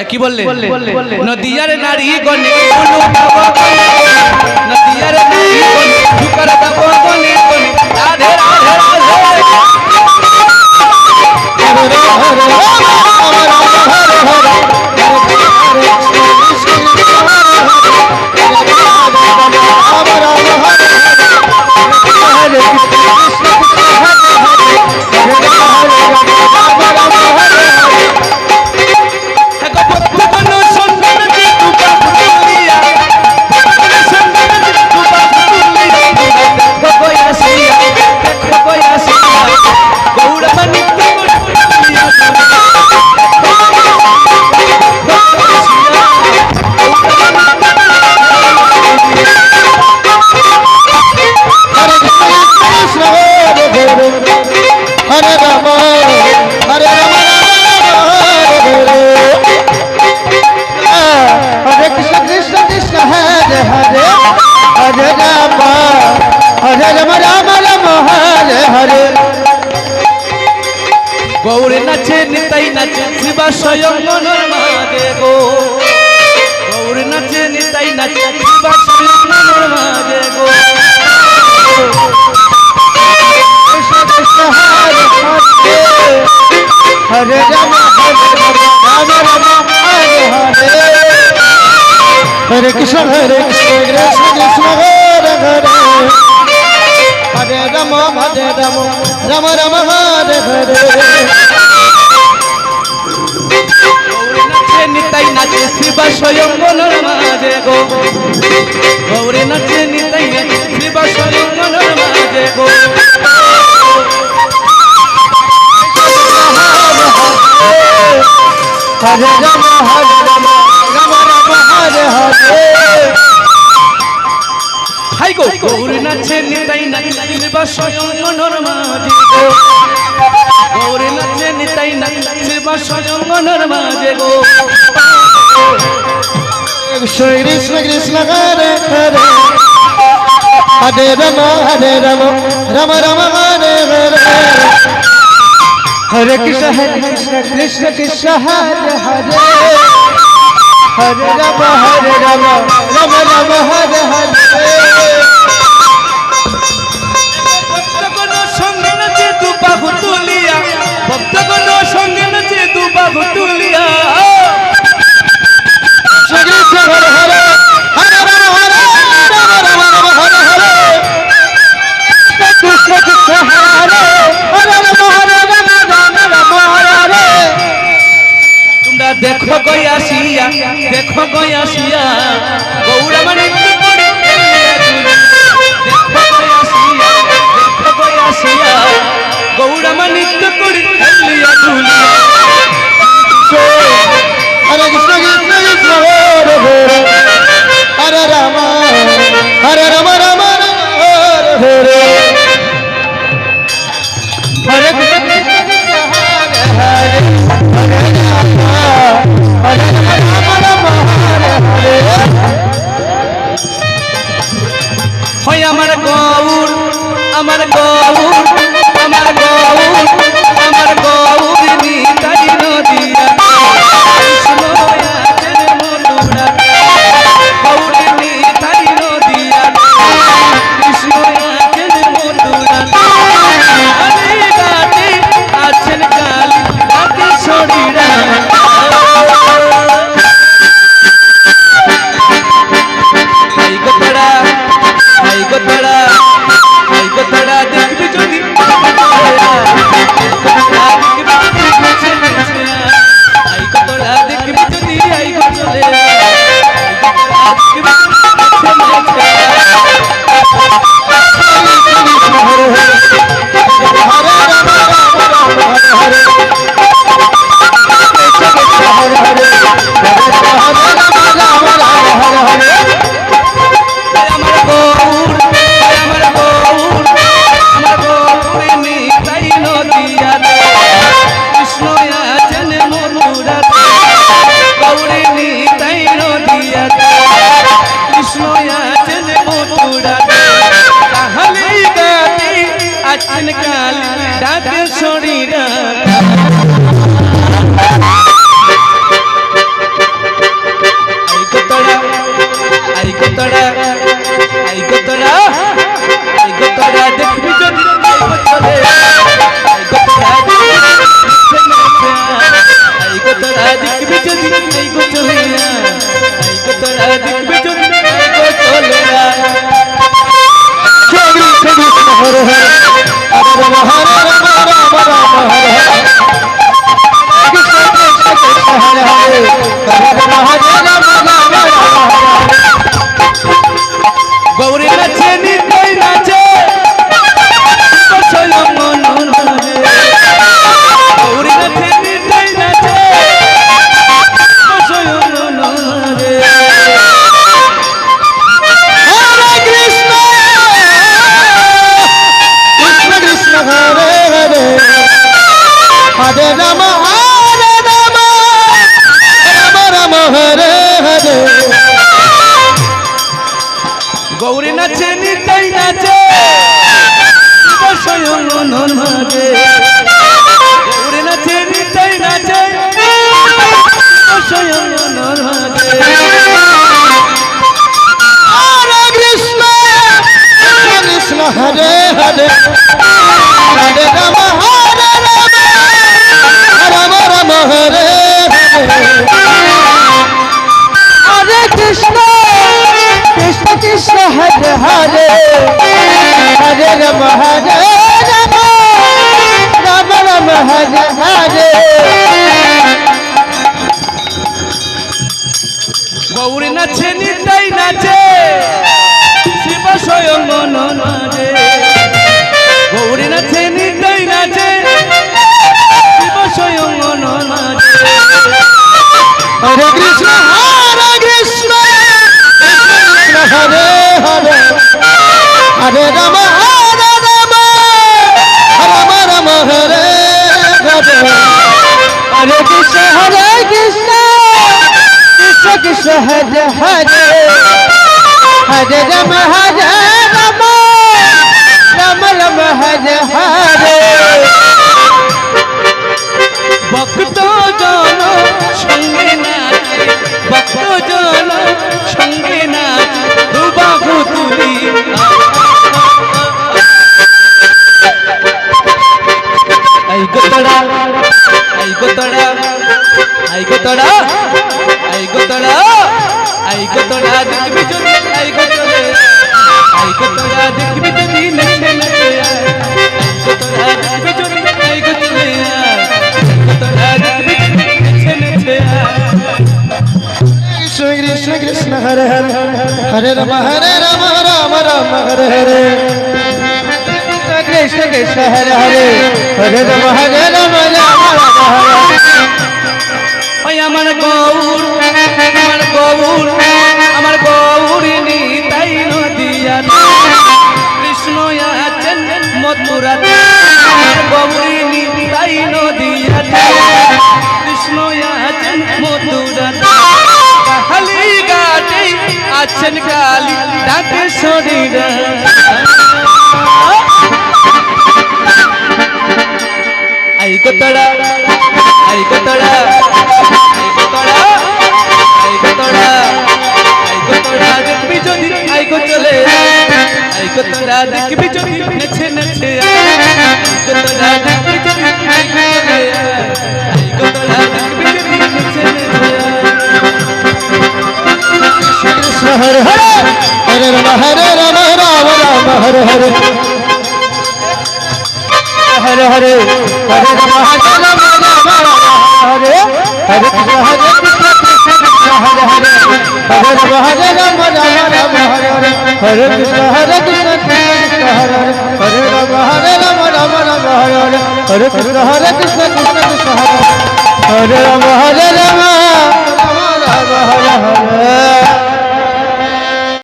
কি বললে নদিয়ার নারী গনে নদিয়ার নারী গনে ঝুকার দেব গনে গনে রাধে রাধে রাধে গৌরে নাচে নিতাই নাচে শিবা স্বয়ং মনের মাঝে গো গৌরে নাচে নিতাই নাচে শিবা স্বয়ং মনের মাঝে গো হরে রাম রাম রাম হরে হরে হরে কৃষ্ণ কৃষ্ণ কৃষ্ণ হরে হরে হরে রাম রাম রাম হরে হরে গৌরে নাচে নিতাই নাচে শিবা স্বয়ং মনের মাঝে গো গৌরে নাচে নিতাই নাচে শিবা স্বয়ং মনের মাঝে গো হরে রাম রাম রাম হরে হরে হাই গো গৌরে নাচে নিতাই নাচে শিবা স্বয়ং মনের মাঝে গো গৌরে নাচে নিতাই নাচে শিবা স্বয়ং মনের মাঝে গো কৃষ্ণ কৃষ্ণ হরে হরে হরে রাম রাম রাম হরে হরে হরে কৃষ্ণ কৃষ্ণ কৃষ্ণ হরে হরে হরে রাম রাম রাম হরে হরে ভক্তগণ সঙ্গে নাচে দু বাহু তুলিয়া ভক্তগণ সঙ্গে নাচে দু বাহু তুলিয়া কৃষ্ণ হরে হরে হরে রাম হরে রাম রাম হরে হরে কৃষ্ণ কৃষ্ণ হরে হরে রাম হরে রাম রাম হরে হরে তোমরা দেখো গয়াসিয়া গৌরা মানে দেখো গয়াসিয়া গৌরা মানে করি খেলিয়া দুলিয়া হরে কৃষ্ণ কৃষ্ণ কৃষ্ণ হরে হরে হরে রাম রাম রাম হরে হরে হরে কৃষ্ণ কৃষ্ণ কৃষ্ণ হরে হরে হরে রাম হরে রাম হরে হরে হয় আমার গৌর আমার গৌর আমার গৌর আমার গৌর নিতাই নদিয়া কৃষ্ণ আছেন মথুরা গৌর নিতাই নদিয়া কৃষ্ণ আছেন মথুরা আরে গাতে আছেন কালী গাতে ছড়িরা হাই গো তোরা হাই গো তোরা দেখবি যদি হাই গো তোরা দেখবি যদি হাই গো চলে তোরা দেখবি যদি এই গো চলে আয় এই গো তোরা দেখবি যদি এই গো চলে আয় শ্রী কৃষ্ণ হরে হরে হরে রাম হরে রাম রাম রাম হরে হরে কৃষ্ণ কৃষ্ণ কৃষ্ণ হরে হরে হরে রাম হরে রাম রাম রাম হরে গৌরী নাচে নিতাই নাচে স্বয়ং মন নাচে গৌরী নাচে নিতাই নাচে স্বয়ং মন নাচে হরে কৃষ্ণ কৃষ্ণ কৃষ্ণ হরে হরে হরে রাম রাম রাম হরে হরে গৌরী নাচে নিতাই নাচে স্বয়ং মন নাচে গৌরী নাচে নিতাই নাচে স্বয়ং মন নাচে হরে কৃষ্ণ কৃষ্ণ কৃষ্ণ হরে হরে হরে রাম রাম রাম হরে হরে হরে কৃষ্ণ কৃষ্ণ কৃষ্ণ হরে হরে হরে রাম রাম রাম হরে হরে গৌরী নাচে নিতাই নাচে শিব স্বয়ং মন নাচে গৌরী নাচে নিতাই নাচে শিব স্বয়ং মন নাচে হরে কৃষ্ণ কৃষ্ণ হরে হরে হরে রাম রাম রাম হরে হরে হরে কৃষ্ণ কৃষ্ণ কৃষ্ণ হরে হরে হরে রাম রাম রাম হরে হরে ভক্ত জন সঙ্গে নাচে ভক্ত জন সঙ্গে নাচে দুবাহু তুলি এই গো তোরা এই গো তোরা এই গো তোরা এই গো তোরা এই গো তোরা দেখবি যদি এই গো চলে এই গো তোরা দেখবি যদি নেচে নেচে আয় এই গো তোরা দেখবি যদি এই গো চলে আয় এই গো তোরা দেখবি যদি নেচে নেচে আয় কৃষ্ণ কৃষ্ণ কৃষ্ণ হরে হরে হরে রাম রাম রাম হরে হরে কৃষ্ণ কৃষ্ণ হরে হরে হরে রাম রাম রাম হরে ওই আমার গৌর আমার গৌরিনী তাই নদিয়া কৃষ্ণ আছেন মথুরাতে আমার গৌরিনী তাই নদিয়া কৃষ্ণ আছেন মথুরাতে কালী ঘাটে আছেন কালী ডাকে শরীরা আই গো তোরা আই গো তোরা আই গো তোরা আই গো তোরা আই গো তোরা দেখবি যদি আই গো চলে আই গো তোরা দেখবি যদি নেচে নেচে আই গো তোরা দেখবি যদি আই গো চলে আই গো তোরা দেখবি যদি নেচে নেচে কৃষ্ণ হরে হরে হরে রাম রাম রাম হরে হরে হরে হরে হরে রাম রাম রাম হরে হরে কৃষ্ণ কৃষ্ণ হরে হরে হরে রাম রাম হরে হরে হরে কৃষ্ণ কৃষ্ণ কৃষ্ণ হরে হরে হরে রাম রাম হরে হরে হরে কৃষ্ণ কৃষ্ণ কৃষ্ণ হরে হরে রাম রাম হরে হরে